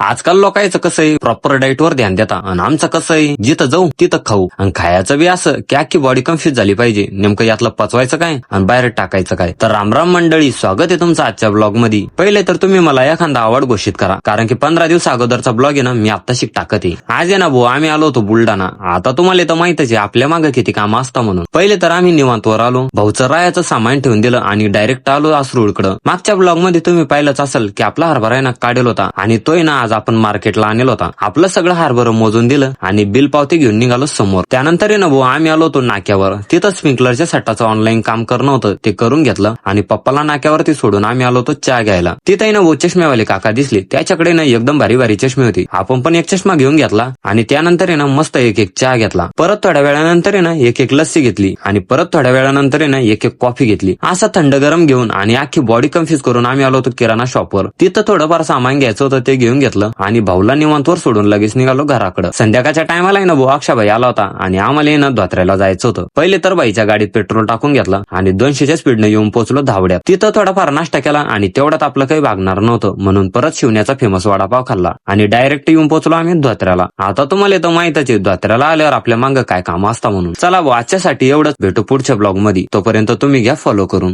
आजकाल लोकांचं कसं आहे, प्रॉपर डाएटवर ध्यान देता आणि आमचं कसं आहे, जिथं जाऊ तिथं खाऊ आणि खायचं बी असं की अख्खी बॉडी कन्फ्युज झाली पाहिजे. नेमकं यातलं पचवायचं काय आणि बाहेर टाकायचं काय. तर रामराम मंडळी, स्वागत आहे तुमचं आजच्या ब्लॉग मध्ये. पहिले तर तुम्ही मला एखादा अवॉर्ड घोषित करा, कारण की 15 दिवस अगोदरचा ब्लॉग आहे ना, मी आत्ताशी टाकत आहे. आज आहे ना भाऊ, आम्ही आलो होतो बुलढाणा. आता तुम्हाला तर माहितच आहे आपल्या मागे किती काम असतं म्हणून. पहिले तर आम्ही निवांतवर आलो, भाऊचं रायाचं सामान ठेवून दिलं आणि डायरेक्ट आलो आसरूळकडं. मागच्या ब्लॉग मध्ये तुम्ही पाहिलंच असेल की आपला हरभरा आहे ना काढेल होता आणि तोय ना आज आपण मार्केटला आणेल होता. आपलं सगळं हरभरं मोजून दिलं आणि बिल पावती घेऊन निघालो समोर. त्यानंतर आहे ना भाऊ, आम्ही आलो होतो नाक्यावर. तिथं स्प्रिंकलरच्या सेटाचं ऑनलाईन काम करणं होतं, ते करून घेतलं आणि पप्पाला नाक्यावरती सोडून आम्ही आलो होतो चहा घ्यायला. तिथं ना भाऊ चष्मेवाले काका दिसले, त्याच्याकडे ना एकदम भारी भारी चष्मे होती. आपण पण एक चष्मा घेऊन घेतला आणि त्यानंतर आहे ना मस्त एक एक चहा घेतला. परत थोड्या वेळानंतर आहे ना एक एक लस्सी घेतली आणि परत थोड्या वेळानंतर आहे ना एक एक कॉफी घेतली. असं थंड गरम घेऊन आणि अख्खी बॉडी कन्फ्युज करून आम्ही आलो होतो किराणा शॉपवर. तिथं थोडंफार सामान घ्यायचं होतं, ते घेऊन घेतलं आणि भाऊला निवांतवर सोडून लगेच निघालो घराकडे. संध्याकाळच्या टायमाला आहे ना भाऊ अक्षाबाई आला होता आणि आम्हाला ना धोत्र्याला जायचं होतं. पहिले तर बाईच्या गाडीत पेट्रोल टाकून घेतलं आणि 200च्या स्पीडने येऊन पोहोचलो धावड्यात. तिथं थोडाफार नाश्ता केला आणि तेवढ्यात आपलं काही भागणार नव्हतं म्हणून परत शिवण्याचा फेमस वडापाव खाल्ला आणि डायरेक्ट येऊन पोहोचलो आम्ही धोत्र्याला. आता तुम्हाला तर माहितच आहे धोत्र्याला आल्यावर आपल्या मागं काय काम असतं म्हणून. चला भाऊ, आजच्यासाठी एवढंच. भेटू पुढच्या ब्लॉग मध्ये. तोपर्यंत तुम्ही घ्या फॉलो करून.